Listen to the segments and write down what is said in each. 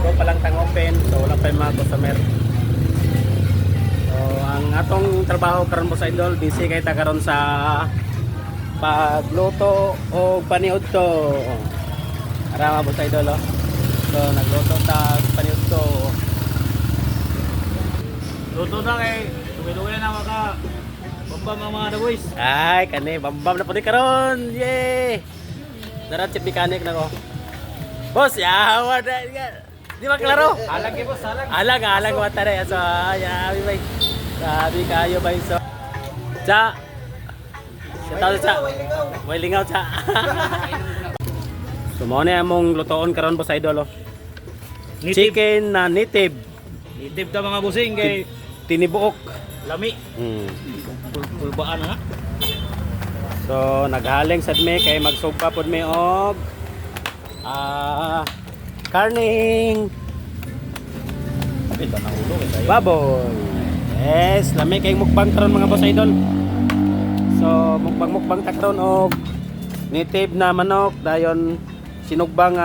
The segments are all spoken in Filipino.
bago pa lang tang open, so wala pa yung mga customer. So ang atong trabaho karon boss idol, busy kay ta karon sa pagluto o paniud to. Ara boss idol oh. So nagluto ta paniud to. Luto na kay duwi-duwi na maka bambam ang mga boys. Ay kani bambam na pud karon. Yay! Darat chip mechanic na ko. Boss, yawa na. Di ba klaro? Alag kay boss, alag. Alag watare. So, yawi bay. Sabi kayo bay. So, cha. Sitaw cha. May lingaw cha. So, mo na among lutoon karon boss idol oh. Chicken na native. Native ta mga busing kay Tinibuok. lami. Pulbaan na. So, naghaling sad me kay magsugpa pod me og karning Kapit ba ulo kay sayo. baboy. Yes, lami kay mukbang karon mga boss idol. So, mukbang ta karon og native na manok dayon sinugbang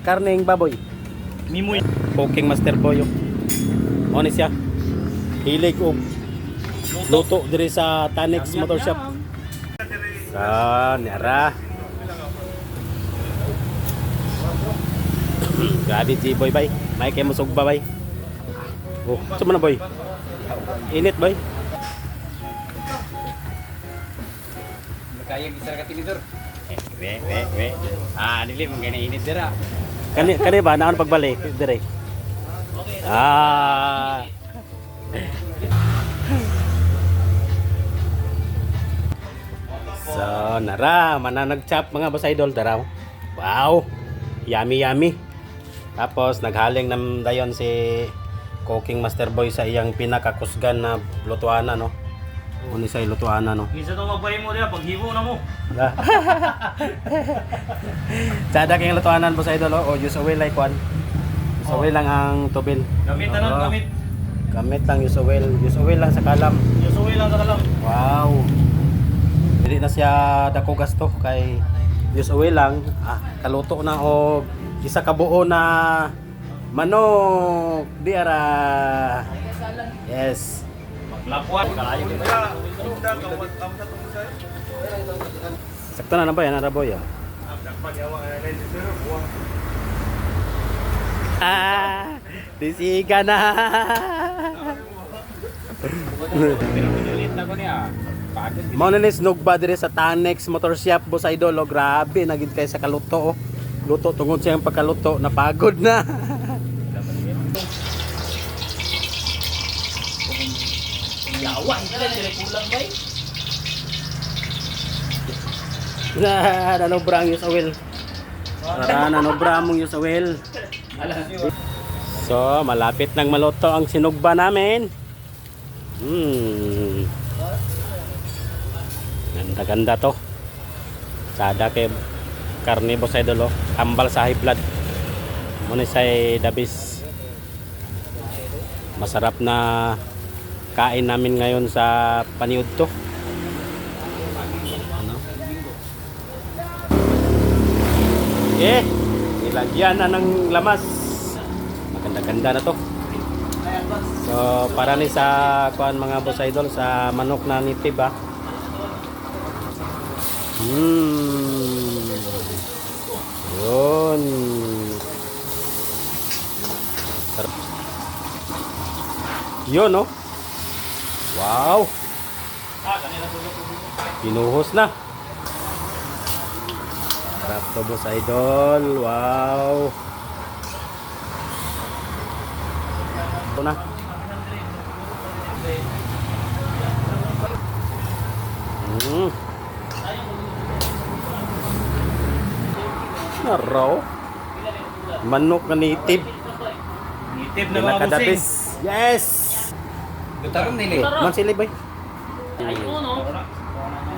karning baboy. Mimoy. Cooking master boy. Mo ni siya. Hilig og luto diri sa Tanex Motor Shop. Nyara. Grabe G-boy bay. May kay musog ba bay? Oh, saan na boy? Init bay? Kaya gisar ka tinidor. We. Dili man kay init dira. Kani ba naon pagbalik dire? So, nara, mananagchap mga boss idol daraw. Wow. Yummy. Tapos naghaling nam dayon si Cooking Master Boy sa iyang pinakakusgan na lutuanan no. Uni sa lutuanan no. Isa to magbay mo dira paghimo na mo. Sada kay lutuanan boss idol oh, use oil like one. Use oil lang ang tubil. Gamit na gamit. Gamit lang use oil. Use oil lang sa kalam. Yusuwi lang sa kalam. Wow. Dili na siya dako gasto kay use oil lang kaluto na og isa ka buo na manok diara. Yes. Maglapuan kalayo kita. Sakto na ba yan araboy ah. Disiga na. Pinulit na ko niya. Pagod. Mao na ni snugba dire sa Tanex Motor Shop boss idol oh, grabe nagid kay sa kaluto oh. Luto tungod sa iyang pagkaluto napagod na. Yawa, dire kulang bay. Nanobra ang use oil. Nanobra mong use oil. So, malapit nang maluto ang sinugba namin. Ganda to. Sada kay karne boss idol oh. Ambal sa high blood. Muna say dabis. Masarap na kain namin ngayon sa paniud to. Ano? Nilagyan na ng lamas. Maganda-ganda na to. So, para ni sa kuan mga boss idol sa manok na native ah. Yun. Sarap. Yun no. Wow. Pinuhos na. Sarap to boss idol. Wow. Ito na. Naraw. Manok na native. Native na mga busing. Pinakadabis. Yes. Gutaron nili. Man sila bay. Ayun no.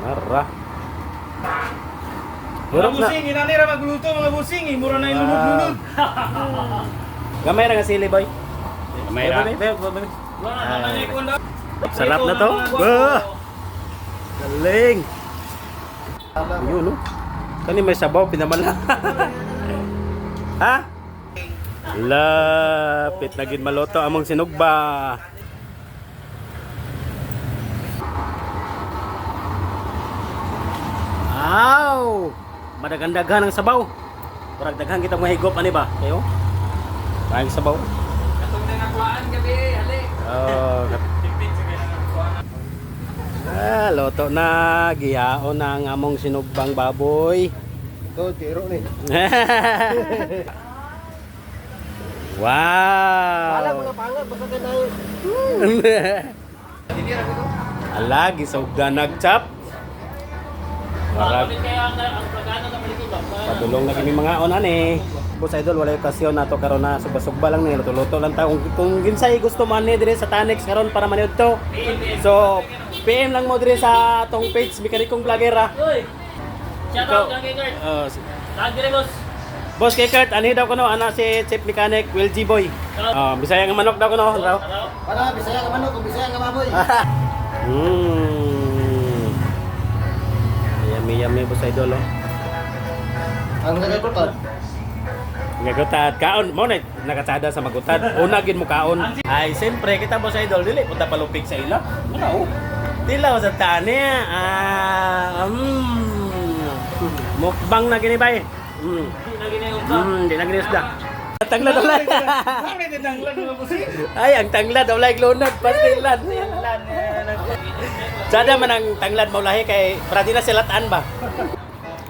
Nara. Mga Hirap na. busing, inanira magluto mga busing, mura na yung lunod-lunod. Gamay na nga sili boy. Gamay ra. Ah. Wala na ikon daw. Sarap na to. Galing. Ayun no. Kani may sabaw pinamala. Ha? Lapit na gid maluto among sinugba. Aw! Madagandagan ang sabaw. Murag daghan kita mahigop ani ba? Kayo? Kain sabaw. Katong na nakuhaan gabi, hali. Oh, loto na gihaon na ang among sinugbang baboy. Ito, tiro ni. Pala Wow! mga pangat, basta ka na. Ala, gisugda nagchap. Marag Bakit kaya ang pagano na maliki ba? padulong na kami mga onan eh. Boss Idol, wala okasyon nato karon na sugba-sugba lang ni luto-luto lang ta kung ginsay gusto man ni dire sa Tanex karon para maniud to. So, PM lang mo dire sa atong page Mekanikong Vlogger ha. Uy! Shout out kang kay Kurt. Tag dire boss. Boss kay Kurt, ani daw kuno ana si Chief Mechanic Will G Boy. Bisaya nga manok daw kuno raw. Para, bisaya ka manok, kung bisaya ka baboy. Yummy yummy Boss Idol oh. Ang nagagutad. Ngagutad kaon mo na nakatsada sa magutad. Una gid mo kaon. Ay siyempre kita Boss Idol dili punta palupig sa ila. Ano? Dilaw sa tani. Mukbang na gini bay. Di na ginayong ba? Di na gini isda. Tanglad ulay. Ay ang tanglad ulay glonad pastilan. Sada man ang tanglad maulahi kay para di na silatan ba.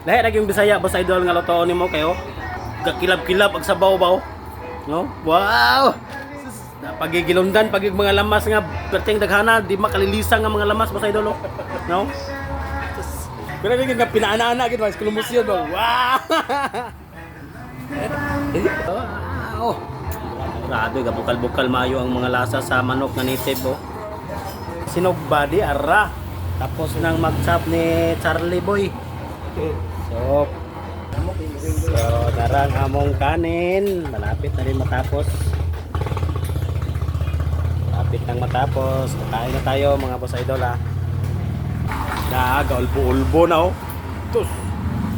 Lahi ra yung Bisaya Boss Idol nga lutoon nimo kayo. Kakilab-kilab ang sabaw ba? No? Wow! Pagigilundan, pagig mga lamas nga perting daghana, di makalilisang nga mga lamas Boss Idol. No? Pero gid nga pinaana-ana gid mas kulumusyon ba. Wow! Wow! Grabe gabukal-bukal mayo ang mga lasa sa manok nga native oh. Sinugba di ara. Tapos nang mag-chop ni Charlie Boy. So, darang among kanin. Malapit na rin matapos. Malapit nang matapos. Kakain na tayo mga Boss Idol ha. Ulbo-ulbo na oh. Tus.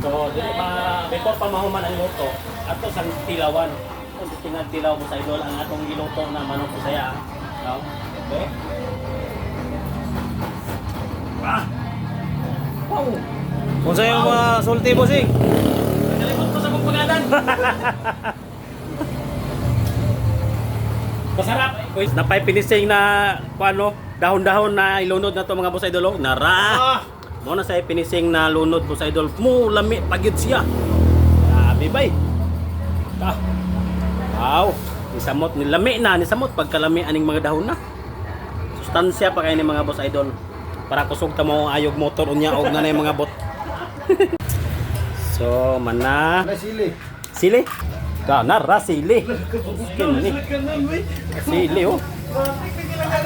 So, before pa mahuman ang luto, ato sang tilawan. Kung tinag tilaw Boss Idol ang atong giluto na manok Bisaya. No? Okay? Wow! Kung sa'yo mga sulti bossing. Kalimot ko sa pagpagadan. Masarap. Napay finishing na paano, dahon-dahon na ilunod na to mga Boss Idol. Nara. Mo na sa finishing na lunod Boss Idol. Mo lami pagid siya. Grabe bay. Wow. Nisamot nilami na nisamot pagkalami aning mga dahon na. Sustansya pa kay ni mga Boss Idol. Para kusog ta mo ayog motor unya og na yung mga bot. So, mana Sili. sili. Nara sili. Kini. Sili oh.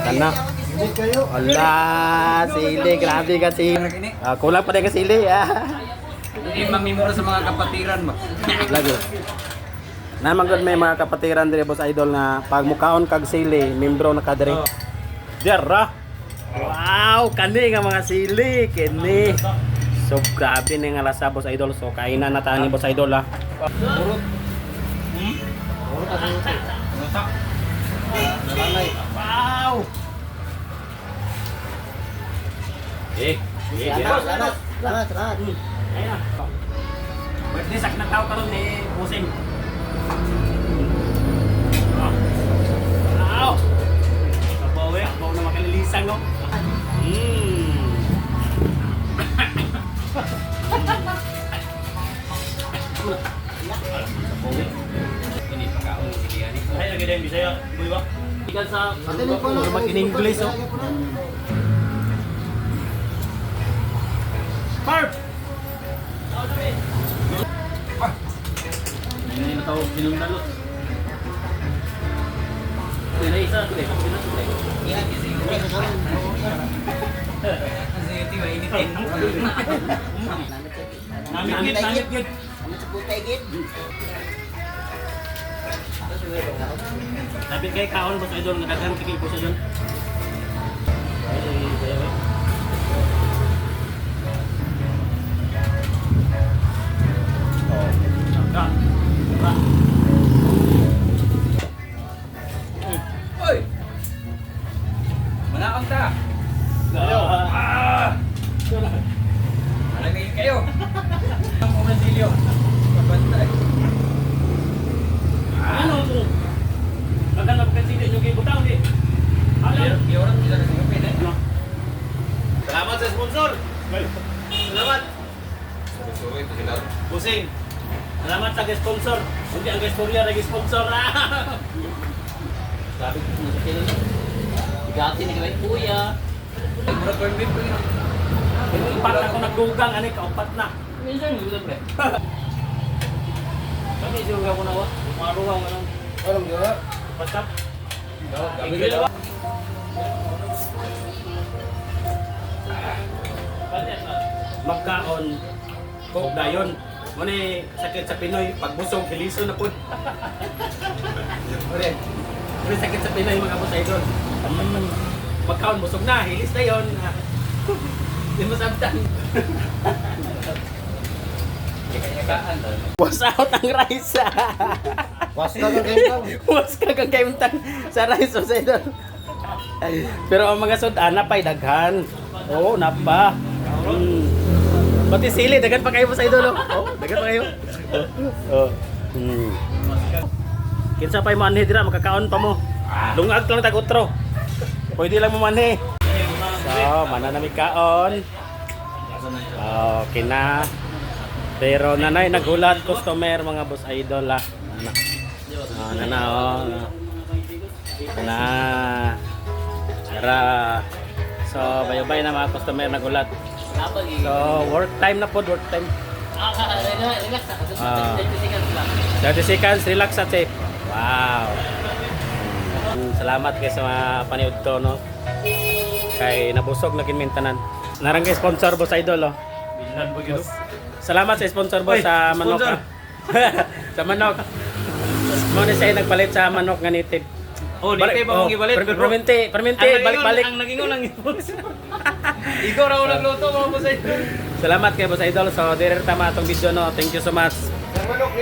Kana. Hindi kayo. Ala, sili grabe ka sili. Kulang pa din ka sili. Hindi mamimura sa mga kapatiran ba? Lagi. Naman gud may mga kapatiran dire Boss Idol nga pag mukaon kag sili, membro na ka dire. Dira. Wow, kani nga mga sili, kini. So grabe ni nga lasa Boss Idol. So kainan na tayo ni Boss Idol ha. Urot. Urot ang urot. Nalalay. Wow. Lahat. Ayun na. Pwede sak na tao karon ni Pusing. Wow. Kabawi, bawo na makalilisang no. Ini pagkaon si Diani. Ay, lagi din Bisaya. Buy ba? Ikan sa Pati ko na mag in English oh. Barb. Ini na tawag pinundalot. Ini na isa tuloy. Kasi ito ba initin. Namit gid. Napit kay kaon Boss Idol nga daghan tikil ko sa dun. nag-sponsor. Hindi ang istorya nag-sponsor. Sabi ko sa kilo. Bigati ni kay kuya. Mura permit ko yun. Upat ako nagdugang, ani ka, upat na. Minsan mo pre. Kami suga ko na wa. Maruwa mo lang. Walang gala. Basta, Gabi ka ba? magkaon, coke dayon. Muna sakit sa Pinoy, pagbusog, hiliso na po. May sakit sa Pinoy mga boss idol. Magkaon, busog na, hilis na yun. Hindi mo sabtan. Yakaan daw. Was out ang rice. Was na kang kayo. Was kagang kaimtan sa rice boss idol. Pero ang mga sudan, napay daghan. Oo, napa. Pati sili, daghan pa kayo boss idol. Oh, daghan pa kayo. Oh. Kinsa pa'y manhi dira, makakaon pa mo. Lungag lang tag-utro. Pwede lang mo manhi. So, mananami kaon. Okay na. Pero nanay nagulat customer mga boss idol ah. Oh. Na. Tara. So, bayo-bay na mga customer nagulat. Apa gi? So, work time na po, work time. Relax na. 30 seconds lang. 30 seconds, relax at safe. Wow. Salamat kay sa mga paniud to, no? Kay nabusog na kinmintanan. Narang kay sponsor boss idol, oh. Bilan ba gito? Salamat sa sponsor boss Oy, sa manok. sponsor. ah. Sa manok. Mo ni say nagpalit sa manok nga native. Oh, di kayo pa mong ibalit. Permente, balik-balik. Ang nagingon lang ito. Ikaw raw nagluto mga boss idol. Salamat kay boss idol. So, dire tama atong video, no. Thank you so much. Ang manok,